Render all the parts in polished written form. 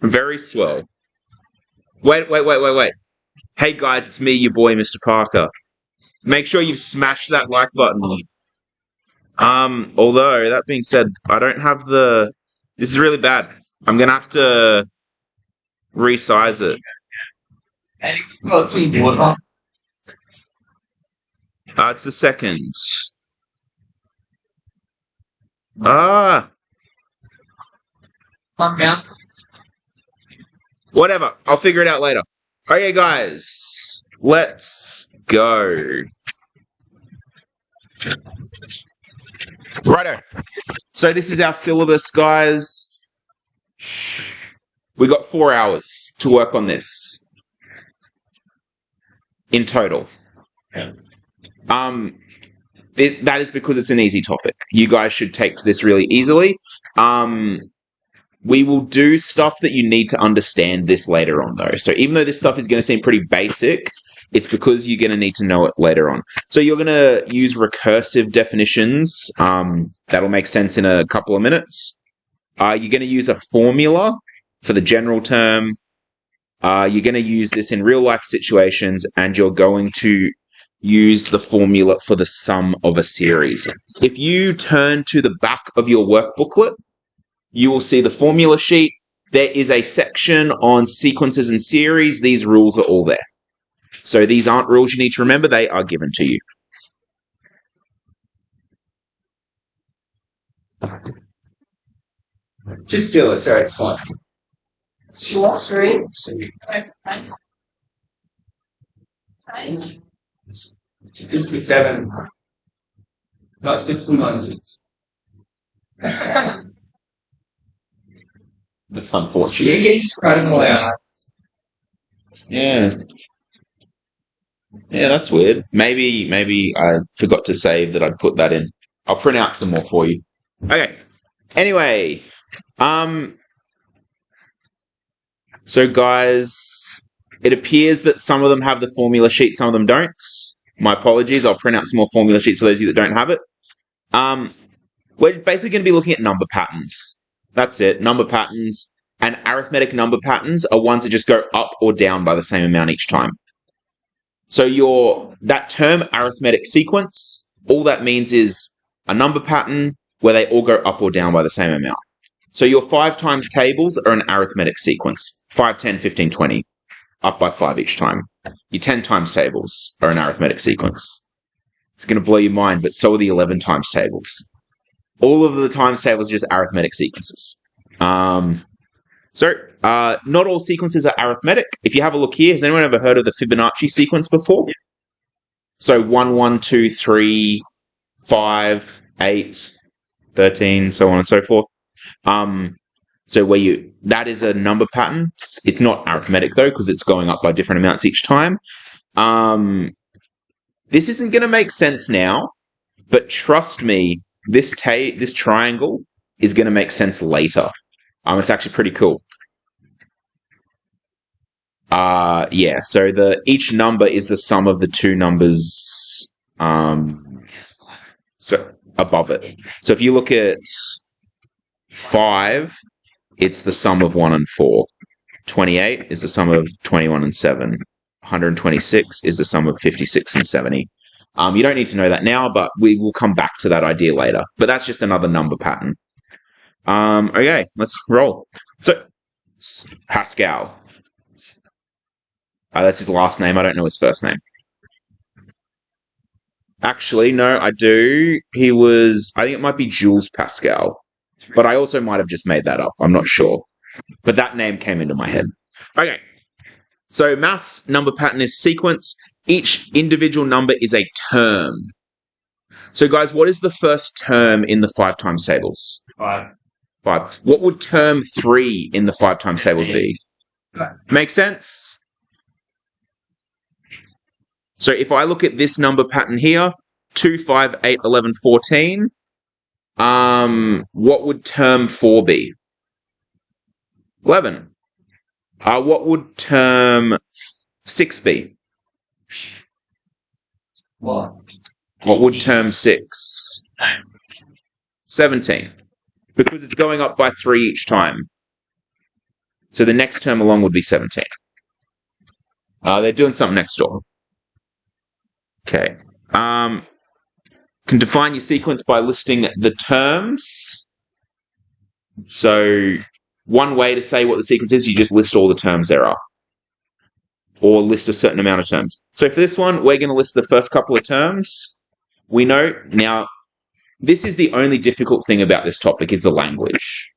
Very swell. Wait. Hey guys, it's me, your boy, Mr. Parker. Make sure you've smashed that like button. Although, that being said, I don't have the... This is really bad. I'm gonna have to resize it. It's the second. Whatever. I'll figure it out later. Okay, guys. Let's go. Righto. So this is our syllabus, guys. We got 4 hours to work on this. In total. That is because it's an easy topic. You guys should take this really easily. We will do stuff that you need to understand this later on, though. So even though this stuff is going to seem pretty basic, it's because you're going to need to know it later on. So you're going to use recursive definitions. That'll make sense in a couple of minutes. You're going to use a formula for the general term. You're going to use this in real-life situations, and you're going to use the formula for the sum of a series. If you turn to the back of your work booklet, you will see the formula sheet. There is a section on sequences and series. These rules are all there. So these aren't rules you need to remember. They are given to you. Just steal it, sorry, it's fine. Short three. 67. Not 696. That's unfortunate. You just write them all out. Yeah. Yeah, that's weird. Maybe I forgot to save that I'd put that in. I'll print out some more for you. Okay. Anyway, so guys, it appears that some of them have the formula sheet, some of them don't. My apologies. I'll print out some more formula sheets for those of you that don't have it. We're basically going to be looking at number patterns. That's it. Number patterns. And arithmetic number patterns are ones that just go up or down by the same amount each time. So that term arithmetic sequence, all that means is a number pattern where they all go up or down by the same amount. So your 5 times tables are an arithmetic sequence. 5, 10, 15, 20. Up by 5 each time. Your 10 times tables are an arithmetic sequence. It's going to blow your mind, but so are the 11 times tables. All of the times tables are just arithmetic sequences. Not all sequences are arithmetic. If you have a look here, has anyone ever heard of the Fibonacci sequence before? Yeah. So 1, 1, 2, 3, 5, 8, 13, so on and so forth. So that is a number pattern. It's not arithmetic though, because it's going up by different amounts each time. This isn't going to make sense now, but trust me, this triangle is going to make sense later. It's actually pretty cool. So each number is the sum of the two numbers so above it. So if you look at 5, it's the sum of 1 and 4. 28 is the sum of 21 and 7. 126 is the sum of 56 and 70. You don't need to know that now, but we will come back to that idea later. But that's just another number pattern. Okay, let's roll. So, Pascal. That's his last name. I don't know his first name. Actually, no, I do. I think it might be Jules Pascal. But I also might have just made that up. I'm not sure. But that name came into my head. Okay. So maths number pattern is sequence. Each individual number is a term. So guys, what is the first term in the 5 times tables? 5. What would term 3 in the 5 times tables be? Make sense? So if I look at this number pattern here, 2, 5, 8, 11, 14, what would term 4 be? 11. What would term 6 be? What? What would term 6? 17. Because it's going up by 3 each time. So the next term along would be 17. They're doing something next door. Okay. Can define your sequence by listing the terms. So one way to say what the sequence is, you just list all the terms there are. Or list a certain amount of terms. So for this one, we're going to list the first couple of terms. We know, now, this is the only difficult thing about this topic is the language.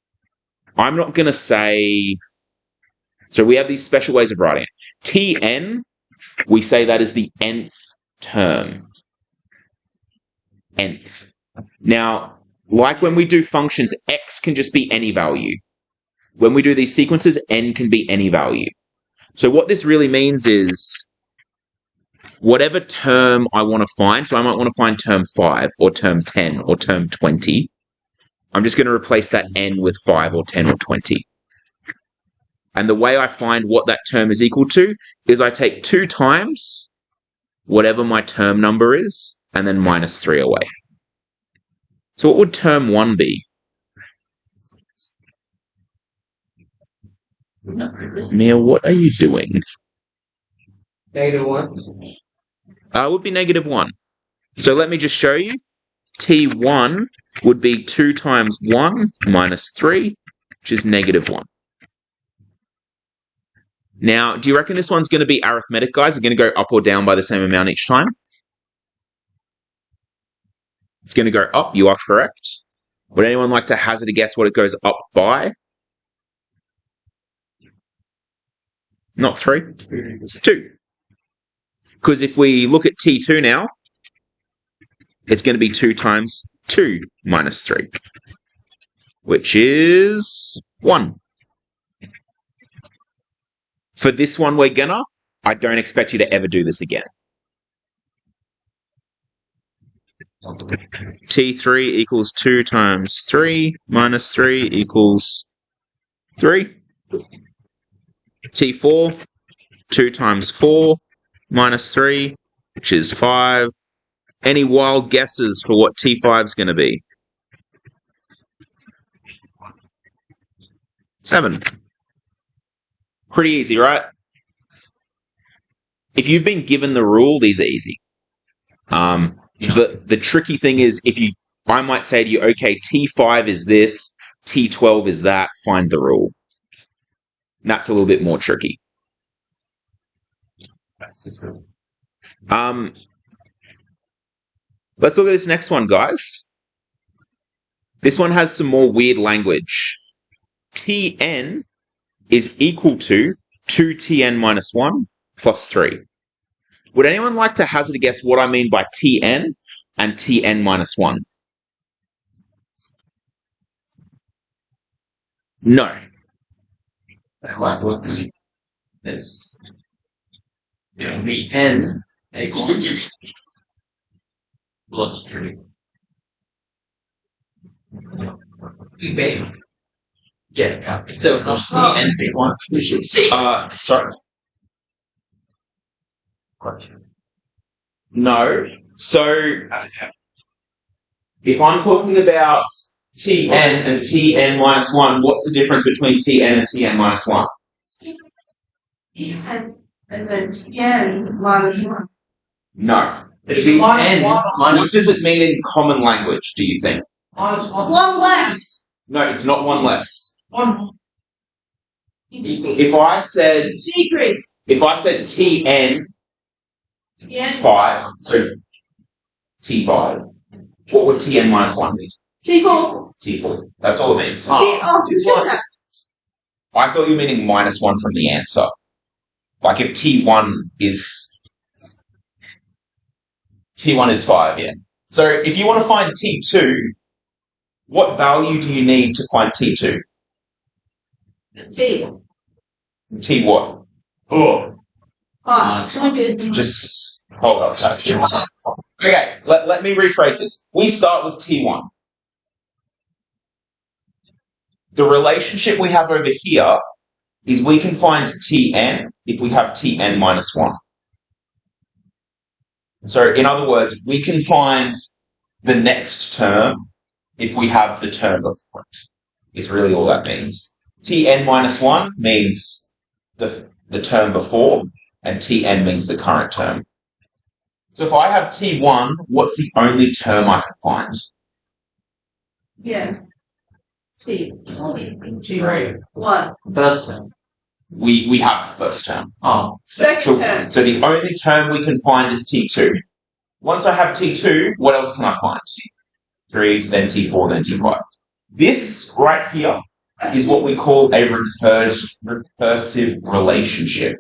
I'm not going to say... So we have these special ways of writing it. Tn, we say that is the nth term. Nth. Now, like when we do functions, x can just be any value. When we do these sequences, n can be any value. So what this really means is whatever term I want to find, so I might want to find term 5 or term 10 or term 20, I'm just going to replace that n with 5 or 10 or 20. And the way I find what that term is equal to is I take 2 times whatever my term number is and then minus 3 away. So what would term 1 be? Mia, what are you doing? -1. It would be -1. So let me just show you. T1 would be 2 times 1 minus 3, which is -1. Now, do you reckon this one's going to be arithmetic, guys? It's going to go up or down by the same amount each time? It's going to go up. You are correct. Would anyone like to hazard a guess what it goes up by? Not 3? 2. Because if we look at T2 now, it's going to be 2 times 2 minus 3, which is 1. For this one, I don't expect you to ever do this again. T3 equals 2 times 3 minus 3 equals 3. T4, 2 times 4 minus 3, which is 5. Any wild guesses for what T5 is going to be? 7. Pretty easy, right? If you've been given the rule, these are easy. The tricky thing is I might say to you, okay, T5 is this, T12 is that, find the rule. That's a little bit more tricky. Let's look at this next one, guys. This one has some more weird language. Tn is equal to 2Tn minus 1 plus 3. Would anyone like to hazard a guess what I mean by Tn and Tn minus 1? No. This. The n equals plus 3. Yeah. So the n equals we should see. Sorry. Question. No. So, if I'm talking about Tn and Tn minus 1, what's the difference between Tn and Tn minus 1? And then Tn minus 1. No. It should be n What minus. does it mean in common language, do you think? Minus 1. One less. No, it's not 1 less. 1. If I said Decrease. Tn is Tn 5, so T5, what would Tn minus 1 be? T4. T4. That's all it means. T4. I thought you were meaning minus 1 from the answer. Like if T1 is 5, yeah. So if you want to find T2, what value do you need to find T2? T. T what? 4. 5. Okay. Just hold up. Okay, let me rephrase this. We start with T1. The relationship we have over here is we can find Tn if we have Tn minus 1. So in other words, we can find the next term if we have the term before it, is really all that means. Tn minus 1 means the term before, and Tn means the current term. So if I have T1, what's the only term I can find? Yeah. T. Right. What? First term. We have the first term. Oh. Second term. So the only term we can find is T2. Once I have T2, what else can I find? T3, then T4, then T5. This right here is what we call a recursive relationship.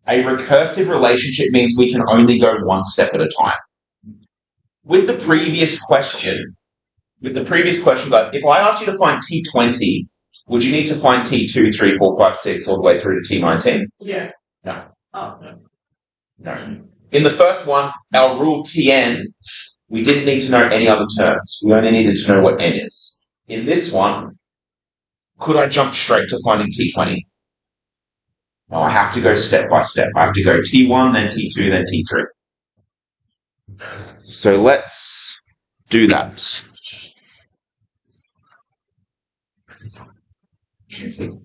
A recursive relationship means we can only go one step at a time. With the previous question, guys, if I asked you to find T20, would you need to find T2, 3, 4, 5, 6 all the way through to T19? Yeah. No. Oh, no. No. In the first one, our rule Tn, we didn't need to know any other terms. We only needed to know what n is. In this one, could I jump straight to finding T20? No, I have to go step by step. I have to go T1, then T2, then T3. So let's do that. Two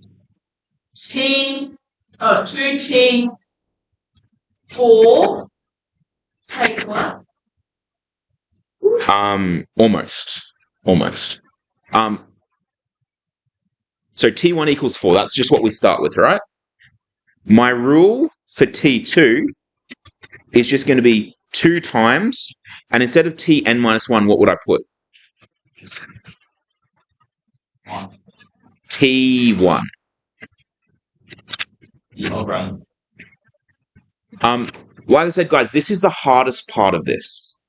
T, 4, take what? Almost. So T1 equals 4. That's just what we start with, right? My rule for T2 is just going to be 2 times, and instead of Tn minus 1, what would I put? T1. Like I said, guys, this is the hardest part of this.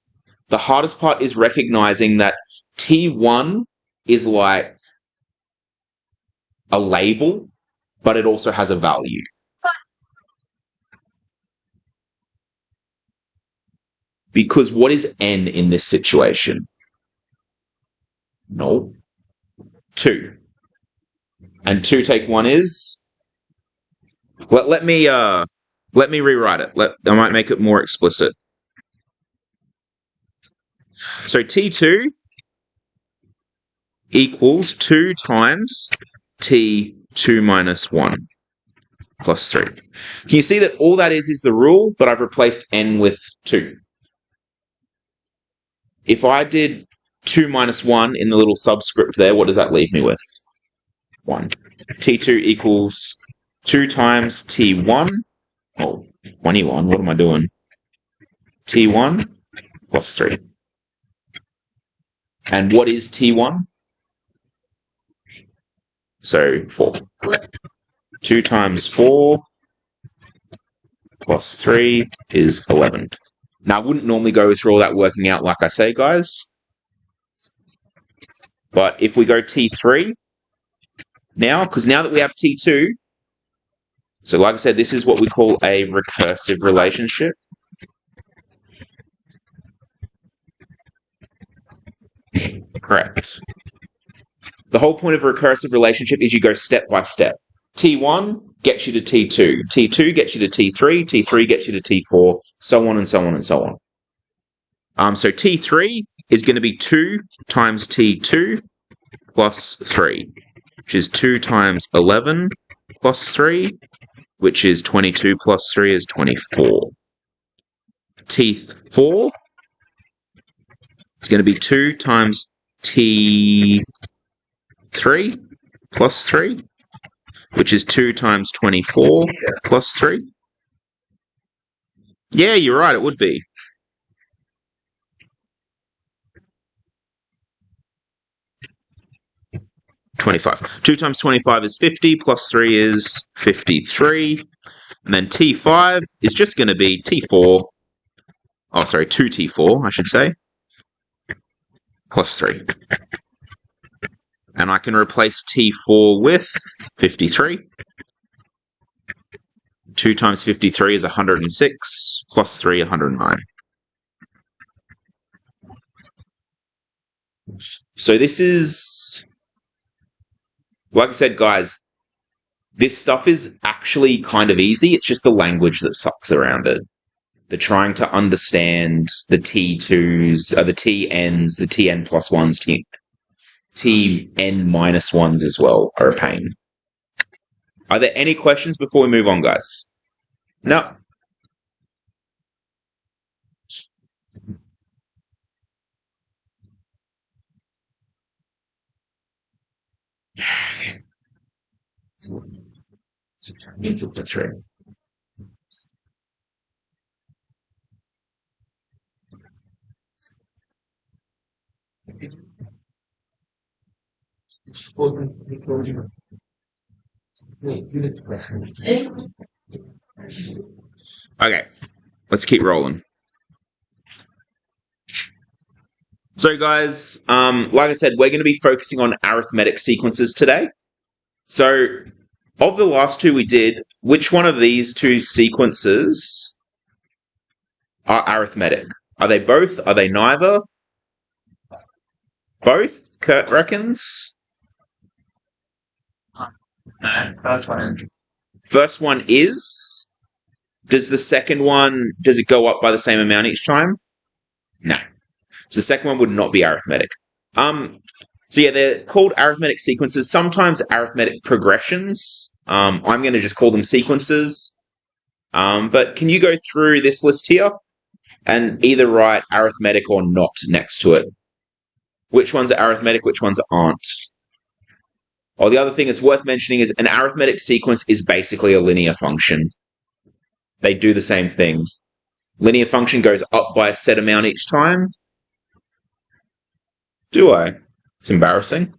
The hardest part is recognizing that T1 is like a label, but it also has a value. Because what is n in this situation? No. 2. And 2 take 1 is? Let me rewrite it. I might make it more explicit. So T2 equals 2 times T2 minus 1 plus 3. Can you see that all that is the rule, but I've replaced n with 2? If I did 2 minus 1 in the little subscript there, what does that leave me with? 1. T2 equals 2 times T1. Oh, 21. What am I doing? T1 plus 3. And what is T1? So 4. 2 times 4 plus 3 is 11. Now, I wouldn't normally go through all that working out like I say, guys. But if we go T3 now, because now that we have T2, so like I said, this is what we call a recursive relationship. Correct. The whole point of a recursive relationship is you go step by step. T1 gets you to T2. T2 gets you to T3. T3 gets you to T4. So on and so on and so on. So T3 is going to be 2 times T2 plus 3, which is 2 times 11 plus 3, which is 22 plus 3 is 24. T4 is going to be 2 times T3 plus 3, which is 2 times 24 plus 3. Yeah, you're right, it would be. $25. 2 times 25 is 50, plus 3 is 53. And then T5 is just going to be T4. Oh, sorry, 2T4, I should say. Plus 3. And I can replace T4 with 53. 2 times 53 is 106, plus 3, 109. So this is, like I said, guys, this stuff is actually kind of easy. It's just the language that sucks around it. The trying to understand the T2s, the TNs, the TN plus 1s, TN minus 1s as well are a pain. Are there any questions before we move on, guys? No. That's right. Okay, let's keep rolling. So, guys, like I said, we're going to be focusing on arithmetic sequences today. So, of the last two we did, which one of these two sequences are arithmetic? Are they both? Are they neither? Both? Kurt reckons. First one. First one is. Does the second one, does it go up by the same amount each time? No. So the second one would not be arithmetic. So yeah, they're called arithmetic sequences, sometimes arithmetic progressions. I'm going to just call them sequences. But can you go through this list here and either write arithmetic or not next to it? Which ones are arithmetic, which ones aren't? Oh, the other thing that's worth mentioning is an arithmetic sequence is basically a linear function. They do the same thing. Linear function goes up by a set amount each time. Do I? It's embarrassing.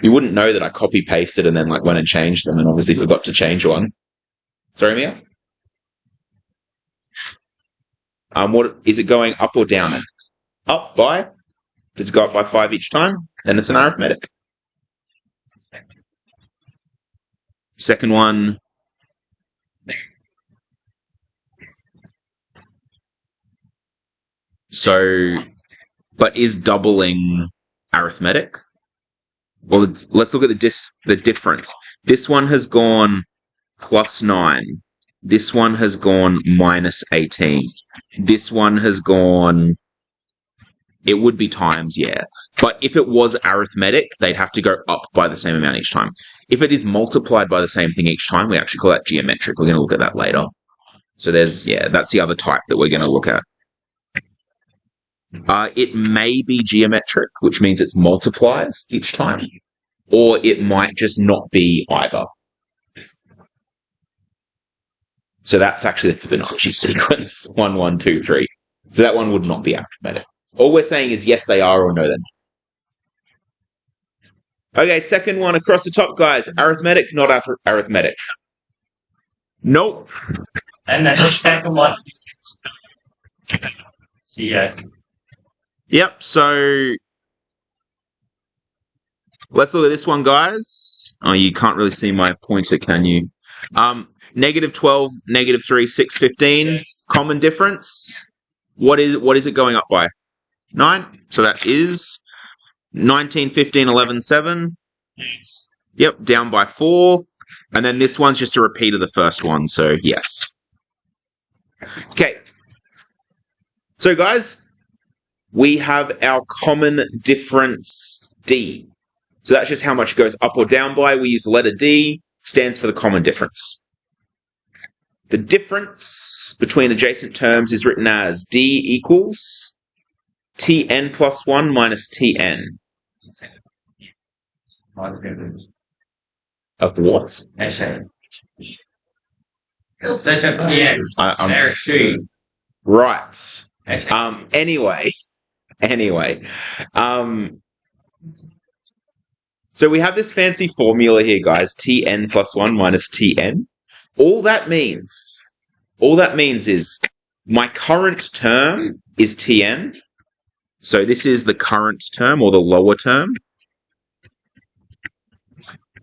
You wouldn't know that I copy-pasted and then went and changed them and obviously forgot to change one. Sorry, Mia? What is it going up or down? Up by? Does it go up by 5 each time? Then it's an arithmetic. Second one. So, but is doubling arithmetic? Well, let's look at the difference. This one has gone plus 9. This one has gone minus 18. This one has gone... It would be times, yeah. But if it was arithmetic, they'd have to go up by the same amount each time. If it is multiplied by the same thing each time, we actually call that geometric. We're going to look at that later. So that's the other type that we're going to look at. It may be geometric, which means it's multiplies each time. Or it might just not be either. So that's actually the Fibonacci sequence. 1, 1, 2, 3. So that one would not be arithmetic. All we're saying is yes, they are, or no, they're not. Okay, second one across the top, guys. Arithmetic, not arithmetic. Nope. And then the second one. See ya. Yep, so let's look at this one, guys. Oh, you can't really see my pointer, can you? Negative 12, negative 3, 6, 15. Yes. Common difference. What is it going up by? 9. So that is 19, 15, 11, 7. Yes. Yep, down by 4. And then this one's just a repeat of the first one, so yes. Okay. So, guys, we have our common difference D. So that's just how much it goes up or down by. We use the letter D, stands for the common difference. The difference between adjacent terms is written as D equals Tn plus 1 minus Tn. Of the what? Right. Anyway. So we have this fancy formula here, guys. Tn plus 1 minus Tn. All that means is my current term is Tn. So this is the current term or the lower term.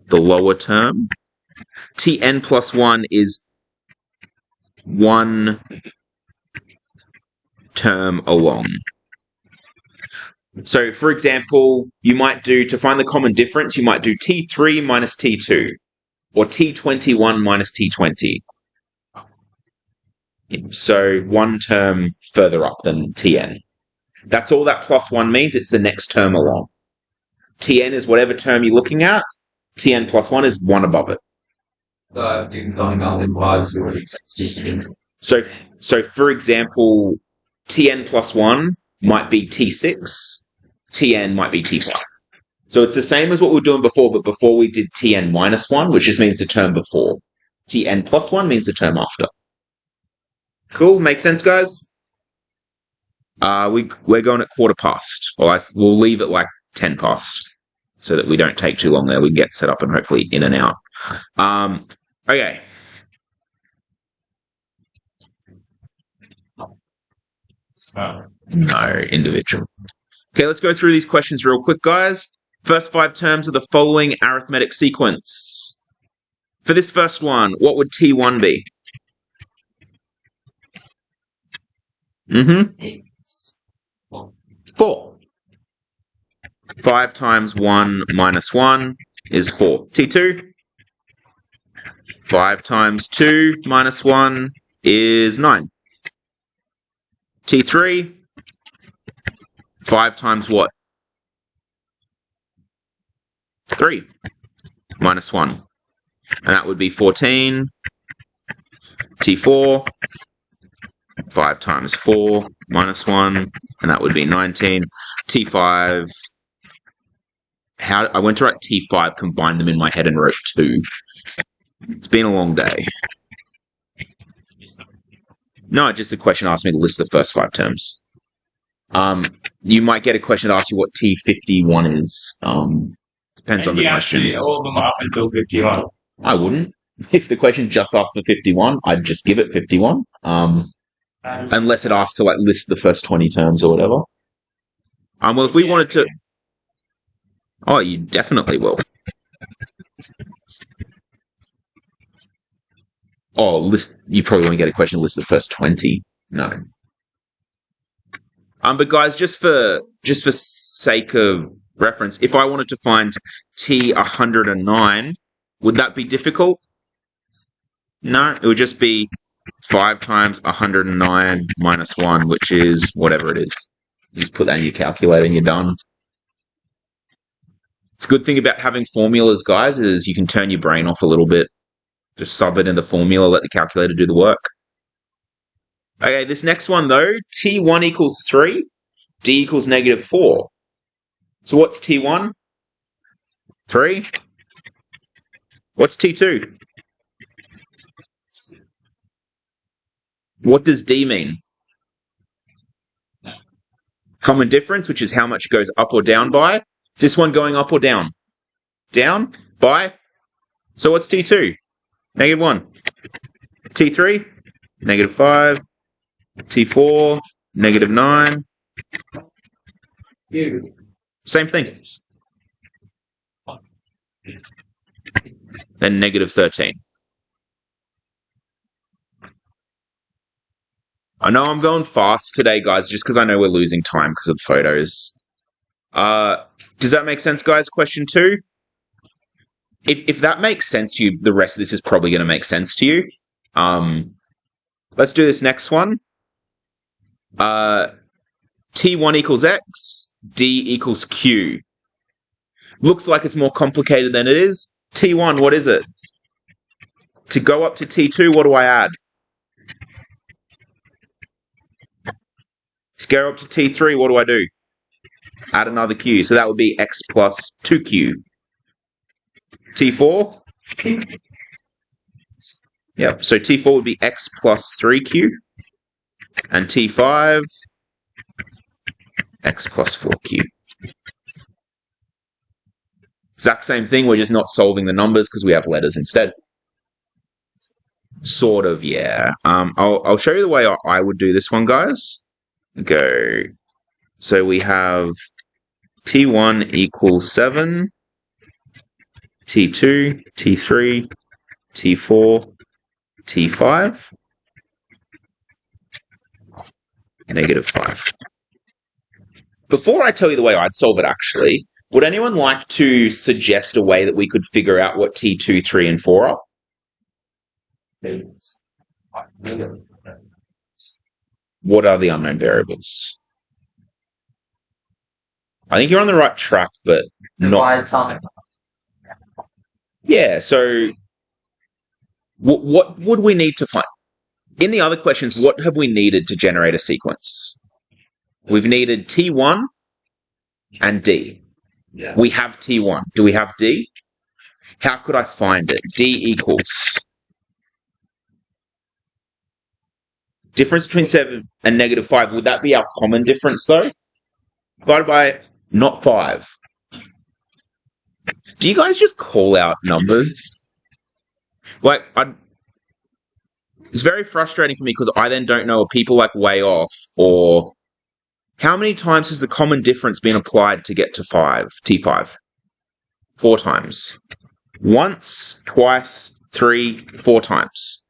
The lower term. Tn plus 1 is one term along. So, for example, you might do, to find the common difference, you might do T3 minus T2, or T21 minus T20. So, one term further up than Tn. That's all that plus 1 means, it's the next term along. Tn is whatever term you're looking at, Tn plus 1 is one above it. So for example, Tn plus 1 might be T6, Tn might be T5. So it's the same as what we were doing before, but before we did Tn minus 1, which just means the term before. Tn plus 1 means the term after. Cool, makes sense, guys? We're going at quarter past. We'll leave it like 10 past so that we don't take too long there. We can get set up and hopefully in and out. Okay. No, individual. Okay, let's go through these questions real quick, guys. First 5 terms of the following arithmetic sequence. For this first one, what would T1 be? 4. 5 times 1 minus 1 is 4. T2? 5 times 2 minus 1 is 9. T3? 5 times what? 3 minus 1. And that would be 14. T4? 5 times 4 minus 1. And that would be 19. T5. I went to write T5, combined them in my head and wrote 2. It's been a long day. No, just a question asked me to list the first 5 terms. You might get a question that asks you what T51 is. Depends on the question. All of them up until 51. I wouldn't. If the question just asks for 51, I'd just give it 51. Unless it asks to like list the first 20 terms or whatever. Well, if we wanted to... Oh, you definitely will. Oh, you probably won't get a question to list the first 20. No. But guys, just for sake of reference, if I wanted to find T109, would that be difficult? No, it would just be 5 times 109 minus 1, which is whatever it is. You just put that in your calculator and you're done. It's a good thing about having formulas, guys, is you can turn your brain off a little bit. Just sub it in the formula, let the calculator do the work. Okay, this next one, though, T1 equals 3, D equals negative 4. So what's T1? 3. What's T2? What does D mean? Common difference, which is how much it goes up or down by. Is this one going up or down? Down? By? So what's T2? Negative 1. T3? Negative 5. T4? Negative 9. Same thing. And negative 13. I know I'm going fast today, guys, just because I know we're losing time because of the photos. Does that make sense, guys? Question 2? If that makes sense to you, the rest of this is probably going to make sense to you. Let's do this next one. T1 equals X, D equals Q. Looks like it's more complicated than it is. T1, what is it? To go up to T2, what do I add? To go up to T3, what do I do? Add another Q. So that would be X plus 2Q. T4? Yep, so T4 would be X plus 3Q. And T5, X plus 4Q. Exact same thing, we're just not solving the numbers because we have letters instead. Sort of, yeah. I'll show you the way I would do this one, guys. Go. So we have T1 equals 7, T2, T3, T4, T5, negative 5. Before I tell you the way I'd solve it, actually, would anyone like to suggest a way that we could figure out what T2, 3, and 4 are? What are the unknown variables? I think you're on the right track, but not... Divide something. Yeah, so What would we need to find? In the other questions, what have we needed to generate a sequence? We've needed T1 and D. Yeah. We have T1. Do we have D? How could I find it? D equals difference between 7 and -5. Would that be our common difference, though? Divided by not 5. Do you guys just call out numbers? Like, it's very frustrating for me because I then don't know, are people like way off, or how many times has the common difference been applied to get to T5? 4 times. Once, twice, 3, 4 times.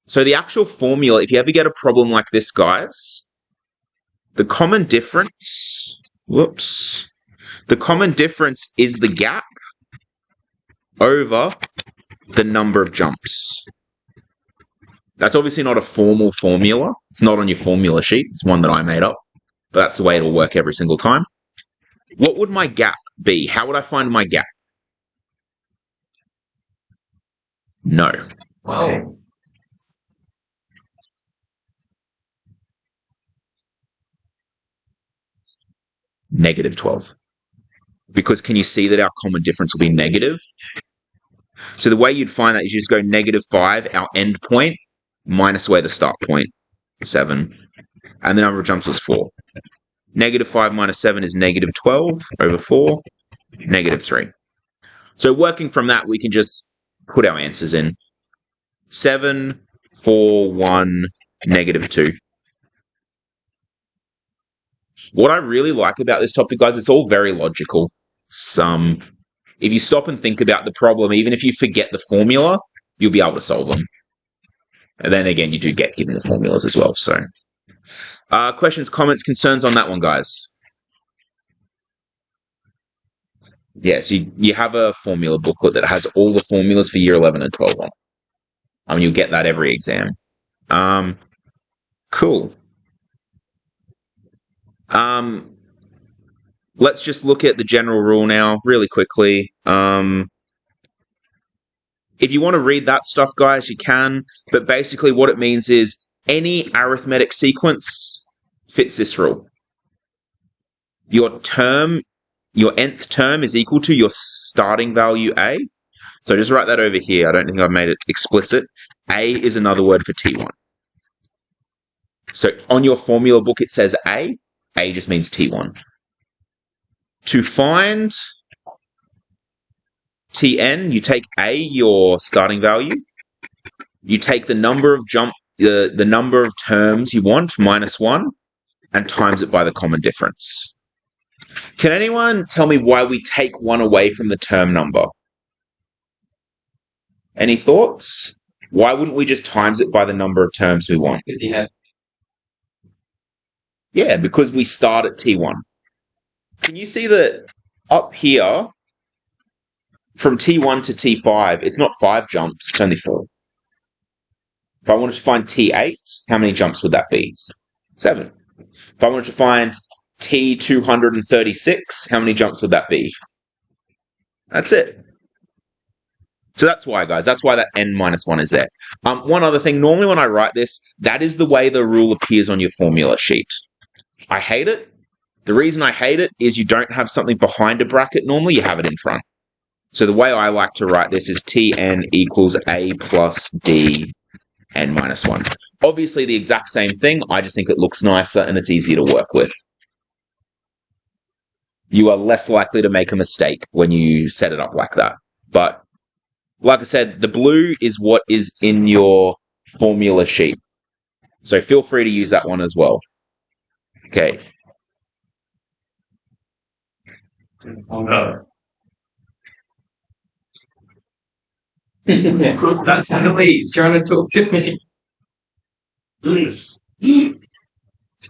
So the actual formula, if you ever get a problem like this, guys, the common difference, the common difference is the gap over the number of jumps. That's obviously not a formal formula. It's not on your formula sheet. It's one that I made up. But that's the way it'll work every single time. What would my gap be? How would I find my gap? No. Wow. -12. Because can you see that our common difference will be negative? So the way you'd find that is you just go -5, our end point, minus away the start point, 7. And the number of jumps was 4. -5 minus 7 is -12 over 4, -3. So working from that, we can just put our answers in. 7, 4, 1, -2. What I really like about this topic, guys, it's all very logical. If you stop and think about the problem, even if you forget the formula, you'll be able to solve them. And then again, you do get given the formulas as well. So, questions, comments, concerns on that one, guys? Yes, you have a formula booklet that has all the formulas for year 11 and 12 on. I mean, you'll get that every exam. Cool. Let's just look at the general rule now really quickly. If you want to read that stuff, guys, you can. But basically what it means is any arithmetic sequence fits this rule. Your nth term is equal to your starting value A. So just write that over here. I don't think I've made it explicit. A is another word for T1. So on your formula book, it says A. A just means T1. To find Tn, you take A, your starting value. You take the number of the number of terms you want, -1, and times it by the common difference. Can anyone tell me why we take 1 away from the term number? Any thoughts? Why wouldn't we just times it by the number of terms we want? Yeah, because we start at T1. Can you see that up here, from T1 to T5, it's not 5 jumps, it's only 4. If I wanted to find T8, how many jumps would that be? 7. If I wanted to find T236, how many jumps would that be? That's it. So that's why, guys. That's why that n-1 is there. One other thing. Normally when I write this, that is the way the rule appears on your formula sheet. I hate it. The reason I hate it is you don't have something behind a bracket. Normally you have it in front. So the way I like to write this is Tn equals A plus D n-1. Obviously the exact same thing. I just think it looks nicer and it's easier to work with. You are less likely to make a mistake when you set it up like that. But like I said, the blue is what is in your formula sheet. So feel free to use that one as well. Okay. Oh no. That's Emily trying to talk to me.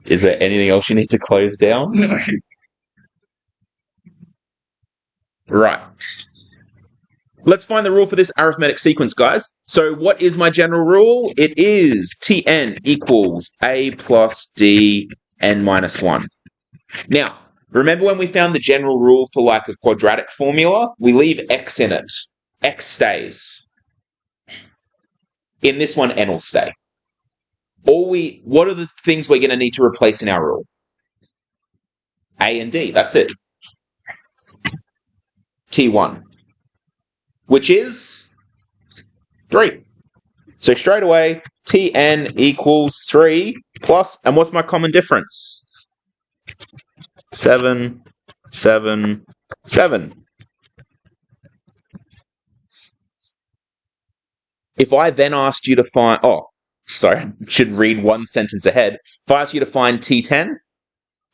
Is there anything else you need to close down? No. Right. Let's find the rule for this arithmetic sequence, guys. So what is my general rule? It is Tn equals A plus D n-1. Now, remember when we found the general rule for like a quadratic formula? We leave x in it. X stays. In this one, n will stay. What are the things we're going to need to replace in our rule? A and D, that's it. T1, which is 3. So straight away, Tn equals 3 plus, and what's my common difference? 7, 7, 7. If I then asked you to find, should read one sentence ahead. If I asked you to find T10,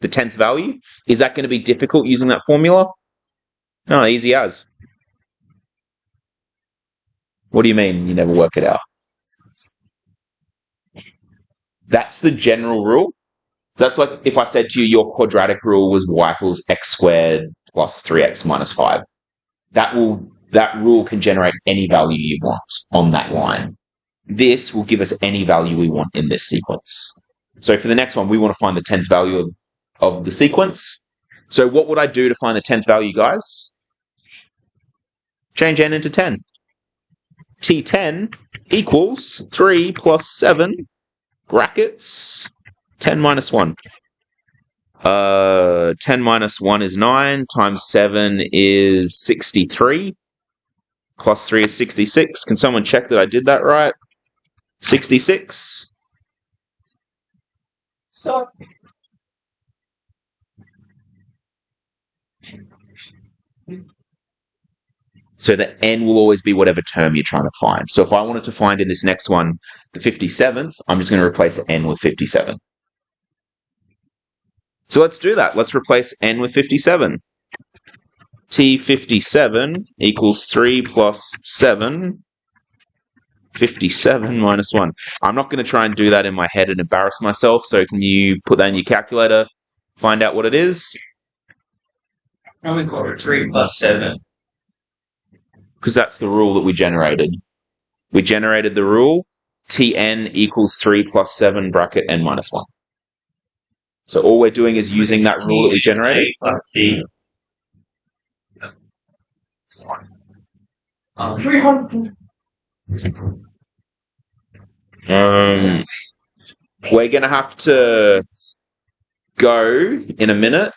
the 10th value, is that going to be difficult using that formula? No, easy as. What do you mean you never work it out? That's the general rule. So that's like if I said to you your quadratic rule was y equals x squared plus 3x minus 5. That rule can generate any value you want on that line. This will give us any value we want in this sequence. So for the next one, we want to find the 10th value of the sequence. So what would I do to find the 10th value, guys? Change n into 10. T10 equals 3 plus 7, brackets, 10 minus 1. 10 minus 1 is 9, times 7 is 63, plus 3 is 66. Can someone check that I did that right? 66. So, So the n will always be whatever term you're trying to find. So if I wanted to find in this next one the 57th, I'm just going to replace n with 57. So let's do that. Let's replace n with 57. T57 equals 3 plus 7, 57 minus 1. I'm not going to try and do that in my head and embarrass myself, so can you put that in your calculator, find out what it is? How we call it 3 plus 7? Because that's the rule that we generated. We generated the rule Tn equals 3 plus 7 bracket n minus 1. So all we're doing is using that rule that we generated. Plus D. 300. We're going to have to go in a minute.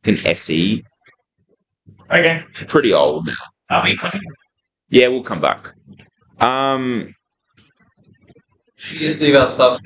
An SE. Okay. Pretty old. Are we clicking? Yeah, we'll come back. Just leave our stuff.